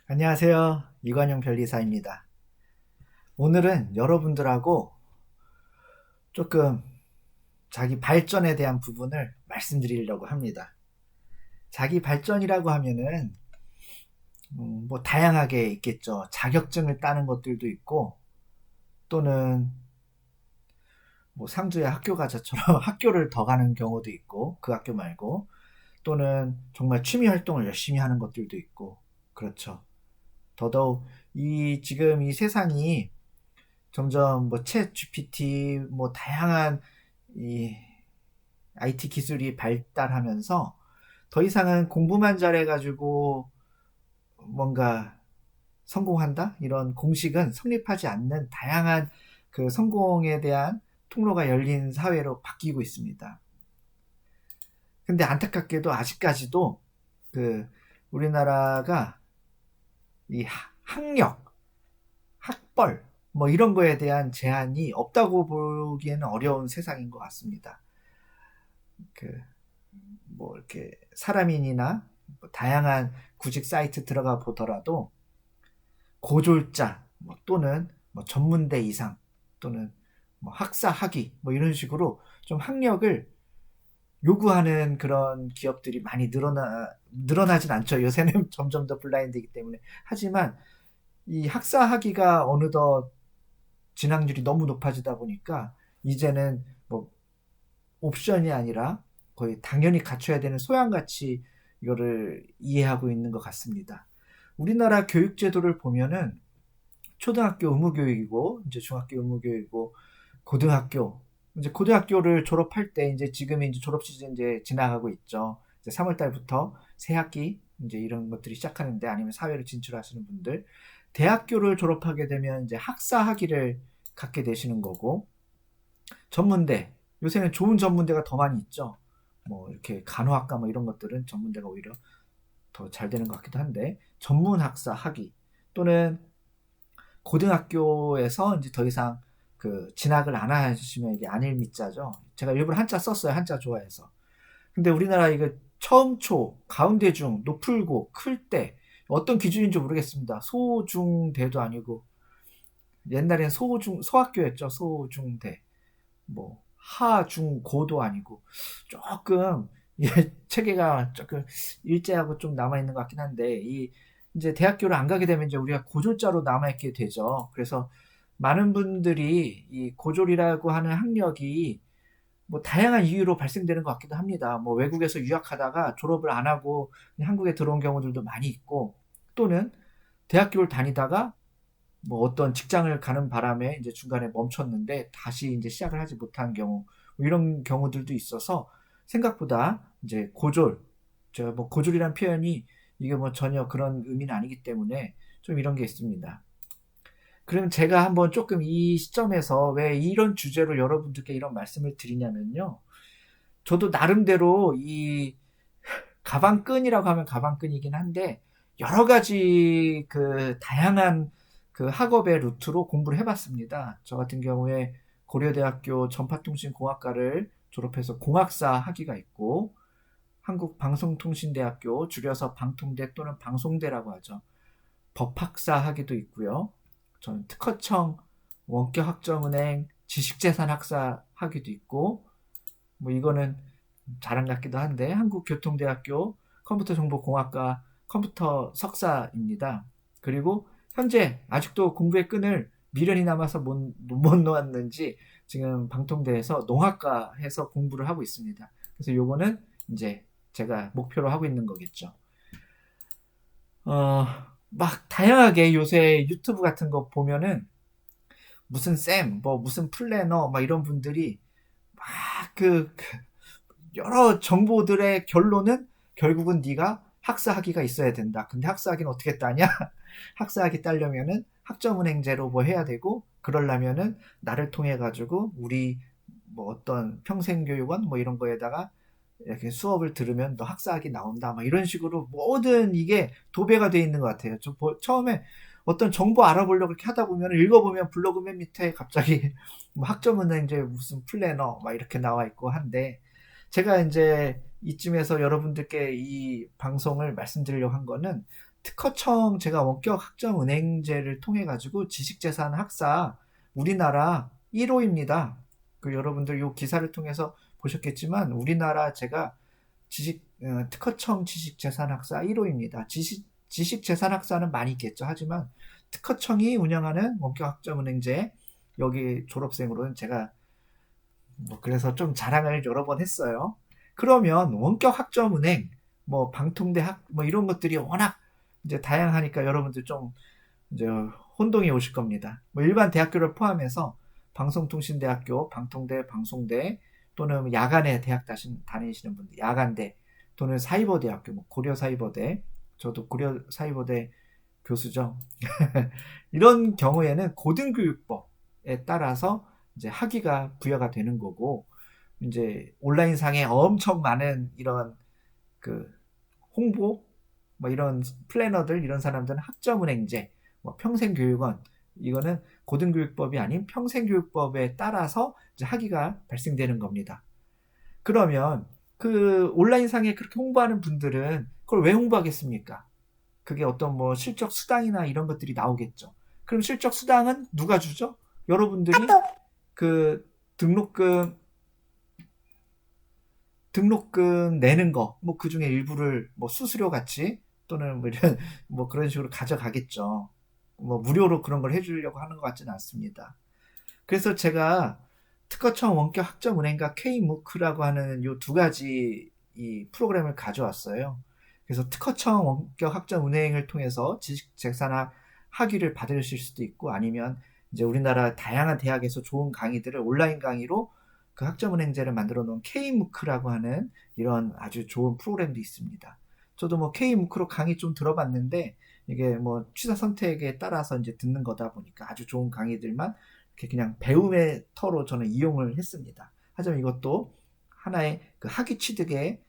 안녕하세요. 이관용 변리사입니다. 오늘은 여러분들하고 조금 자기 발전에 대한 부분을 말씀드리려고 합니다. 자기 발전이라고 하면은 뭐 다양하게 있겠죠. 자격증을 따는 것들도 있고 또는 뭐 상주의 학교 가자처럼 학교를 더 가는 경우도 있고 그 학교 말고 또는 정말 취미 활동을 열심히 하는 것들도 있고 그렇죠. 더더욱 지금 이 세상이 점점 뭐 챗 GPT 뭐 다양한 이 IT 기술이 발달하면서 더 이상은 공부만 잘해가지고 뭔가 성공한다? 이런 공식은 성립하지 않는 다양한 그 성공에 대한 통로가 열린 사회로 바뀌고 있습니다. 근데 안타깝게도 아직까지도 그 우리나라가 이 학력, 학벌, 뭐 이런 거에 대한 제한이 없다고 보기에는 어려운 세상인 것 같습니다. 그 뭐 이렇게 사람인이나 뭐 다양한 구직 사이트 들어가 보더라도 고졸자 뭐 또는 뭐 전문대 이상 또는 뭐 학사 학위 뭐 이런 식으로 좀 학력을 요구하는 그런 기업들이 많이 늘어나진 않죠. 요새는 점점 더 블라인드이기 때문에. 하지만 이 학사 학위가 어느덧 진학률이 너무 높아지다 보니까 이제는 뭐 옵션이 아니라 거의 당연히 갖춰야 되는 소양같이 이거를 이해하고 있는 것 같습니다. 우리나라 교육 제도를 보면은 초등학교 의무교육이고 이제 중학교 의무교육이고 고등학교 이제 고등학교를 졸업할 때 이제 지금이 이제 졸업 시즌 이제 지나가고 있죠. 이제 3월 달부터 새 학기 이제 이런 것들이 시작하는데 아니면 사회로 진출하시는 분들 대학교를 졸업하게 되면 이제 학사 학위를 갖게 되시는 거고 전문대 요새는 좋은 전문대가 더 많이 있죠. 뭐 이렇게 간호학과 뭐 이런 것들은 전문대가 오히려 더 잘 되는 것 같기도 한데 전문학사 학위 또는 고등학교에서 이제 더 이상 그 진학을 안 하시면 이게 안일미자죠. 제가 일부러 한자 썼어요. 한자 좋아해서. 근데 우리나라 이거 처음초, 가운데중, 높을고, 클때 어떤 기준인지 모르겠습니다. 소중대도 아니고 옛날엔 소학교였죠. 소중대. 뭐 하중고도 아니고 조금 체계가 조금 일제하고 좀 남아 있는 것 같긴 한데 이 이제 대학교를 안 가게 되면 이제 우리가 고졸자로 남아 있게 되죠. 그래서 많은 분들이 이 고졸이라고 하는 학력이 뭐 다양한 이유로 발생되는 것 같기도 합니다. 뭐 외국에서 유학하다가 졸업을 안 하고 그냥 한국에 들어온 경우들도 많이 있고 또는 대학교를 다니다가 뭐 어떤 직장을 가는 바람에 이제 중간에 멈췄는데 다시 이제 시작을 하지 못한 경우 뭐 이런 경우들도 있어서 생각보다 이제 고졸 제가 뭐 고졸이란 표현이 이게 뭐 전혀 그런 의미는 아니기 때문에 좀 이런 게 있습니다. 그럼 제가 한번 조금 이 시점에서 왜 이런 주제로 여러분들께 이런 말씀을 드리냐면요. 저도 나름대로 이 가방끈이라고 하면 가방끈이긴 한데 여러 가지 그 다양한 그 학업의 루트로 공부를 해봤습니다. 저 같은 경우에 고려대학교 전파통신공학과를 졸업해서 공학사 학위가 있고 한국방송통신대학교 줄여서 방통대 또는 방송대라고 하죠. 법학사 학위도 있고요. 저는 특허청, 원격학점은행, 지식재산학사 학위도 있고 뭐 이거는 자랑 같기도 한데 한국교통대학교 컴퓨터정보공학과 컴퓨터 석사입니다. 그리고 현재 아직도 공부의 끈을 미련이 남아서 못 놓았는지 지금 방통대에서 농학과 해서 공부를 하고 있습니다. 그래서 요거는 이제 제가 목표로 하고 있는 거겠죠. 어, 막 다양하게 요새 유튜브 같은 거 보면은 무슨 쌤, 뭐 무슨 플래너 막 이런 분들이 막그 여러 정보들의 결론은 결국은 네가 학사학위가 있어야 된다. 근데 학사학위는 어떻게 따냐? 학사학위 따려면은 학점은행제로 뭐 해야 되고 그러려면은 나를 통해 가지고 우리 뭐 어떤 평생교육원 뭐 이런 거에다가 이렇게 수업을 들으면 너 학사학위 나온다. 막 이런 식으로 모든 이게 도배가 돼 있는 것 같아요. 처음에 어떤 정보 알아보려고 이렇게 하다 보면 읽어보면 블로그 맨 밑에 갑자기 뭐 학점은행제 무슨 플래너 막 이렇게 나와 있고 한데 제가 이제 이쯤에서 여러분들께 이 방송을 말씀드리려고 한 거는 특허청 제가 원격 학점 은행제를 통해 가지고 지식재산 학사 우리나라 1호입니다. 그 여러분들 요 기사를 통해서 보셨겠지만 우리나라 제가 특허청 지식재산학사 1호입니다. 지식재산학사는 많이 있겠죠. 하지만 특허청이 운영하는 원격 학점은행제 여기 졸업생으로는 제가 그래서 좀 자랑을 여러 번 했어요. 그러면 원격 학점은행, 방통대학, 이런 것들이 워낙 이제 다양하니까 여러분들 좀 이제 혼동이 오실 겁니다. 일반 대학교를 포함해서 방송통신대학교, 방통대, 방송대 또는 야간에 대학 다니시는 분들, 야간대 또는 사이버대학교, 고려사이버대, 저도 고려사이버대 교수죠. 이런 경우에는 고등교육법에 따라서 이제 학위가 부여가 되는 거고, 이제 온라인상에 엄청 많은 이런 그 홍보, 이런 플래너들, 이런 사람들은 학점은행제, 평생교육원, 이거는 고등교육법이 아닌 평생교육법에 따라서 이제 학위가 발생되는 겁니다. 그러면 그 온라인상에 그렇게 홍보하는 분들은 그걸 왜 홍보하겠습니까? 그게 어떤 실적 수당이나 이런 것들이 나오겠죠. 그럼 실적 수당은 누가 주죠? 여러분들이 그 등록금 내는 거, 그 중에 일부를 수수료 같이 또는 이런 그런 식으로 가져가겠죠. 무료로 그런 걸 해주려고 하는 것 같지는 않습니다. 그래서 제가 특허청 원격 학점은행과 K무크라고 하는 요 두 가지 이 프로그램을 가져왔어요. 그래서 특허청 원격 학점은행을 통해서 지식재산학 학위를 받으실 수도 있고, 아니면 이제 우리나라 다양한 대학에서 좋은 강의들을 온라인 강의로 그 학점은행제를 만들어 놓은 K무크라고 하는 이런 아주 좋은 프로그램도 있습니다. 저도 K무크로 강의 좀 들어봤는데, 이게 취사 선택에 따라서 이제 듣는 거다 보니까 아주 좋은 강의들만 이렇게 그냥 배움의 터로 저는 이용을 했습니다. 하지만 이것도 하나의 그 학위 취득의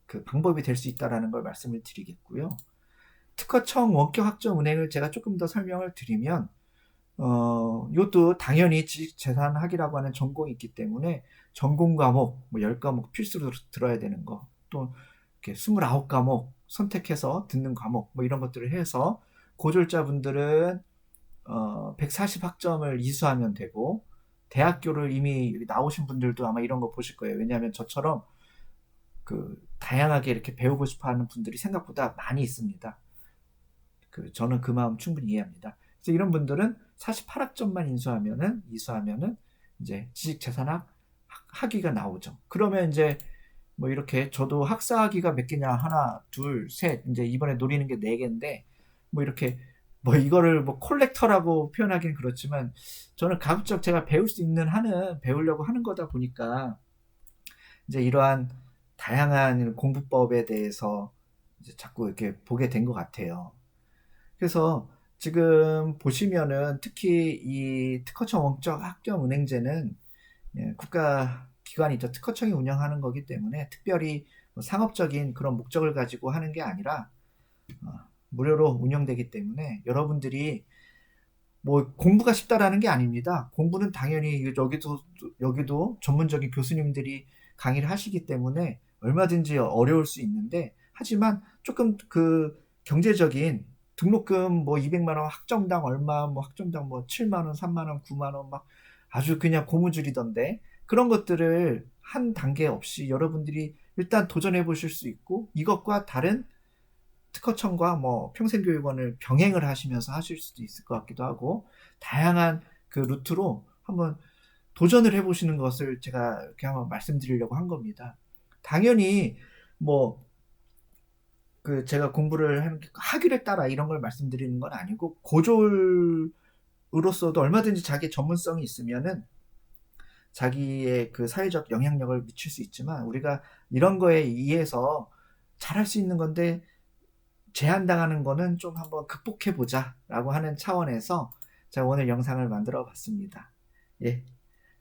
그 방법이 될 수 있다라는 걸 말씀을 드리겠고요. 특허청 원격 학점은행을 제가 조금 더 설명을 드리면, 이것도 당연히 지식재산학이라고 하는 전공이 있기 때문에 전공 과목 10과목 필수로 들어야 되는 거, 또 이렇게 29과목 선택해서 듣는 과목 이런 것들을 해서 고졸자분들은 140학점을 이수하면 되고, 대학교를 이미 나오신 분들도 아마 이런 거 보실 거예요. 왜냐하면 저처럼 그 다양하게 이렇게 배우고 싶어 하는 분들이 생각보다 많이 있습니다. 저는 그 마음 충분히 이해합니다. 그래서 이런 분들은 48학점만 이수하면은 이제 지식재산학 학위가 나오죠. 그러면 이제 이렇게 저도 학사 학위가 몇 개냐, 하나, 둘, 셋, 이제 이번에 노리는 게 4개인데, 이렇게 이거를 콜렉터라고 표현하기는 그렇지만, 저는 가급적 제가 배울 수 있는 한은 배우려고 하는 거다 보니까 이제 이러한 다양한 공부법에 대해서 이제 자꾸 이렇게 보게 된 것 같아요. 그래서 지금 보시면은 특히 이 특허청 원격 학점은행제는 국가 기관이죠. 특허청이 운영하는 거기 때문에 특별히 상업적인 그런 목적을 가지고 하는 게 아니라 무료로 운영되기 때문에 여러분들이 공부가 쉽다라는 게 아닙니다. 공부는 당연히 여기도 전문적인 교수님들이 강의를 하시기 때문에 얼마든지 어려울 수 있는데, 하지만 조금 그 경제적인 등록금 200만 원, 학점당 얼마, 학점당 7만 원, 3만 원, 9만 원 아주 그냥 고무줄이던데, 그런 것들을 한 단계 없이 여러분들이 일단 도전해 보실 수 있고, 이것과 다른 특허청과 평생교육원을 병행을 하시면서 하실 수도 있을 것 같기도 하고, 다양한 그 루트로 한번 도전을 해보시는 것을 제가 이렇게 한번 말씀드리려고 한 겁니다. 당연히 제가 공부를 하는 학위를 따라 이런 걸 말씀드리는 건 아니고, 고졸으로서도 얼마든지 자기 전문성이 있으면은 자기의 그 사회적 영향력을 미칠 수 있지만, 우리가 이런 거에 의해서 잘할 수 있는 건데 제한당하는 거는 좀 한번 극복해 보자 라고 하는 차원에서 제가 오늘 영상을 만들어 봤습니다. 예,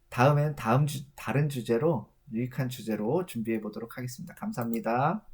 다음엔 다른 주제로, 유익한 주제로 준비해 보도록 하겠습니다. 감사합니다.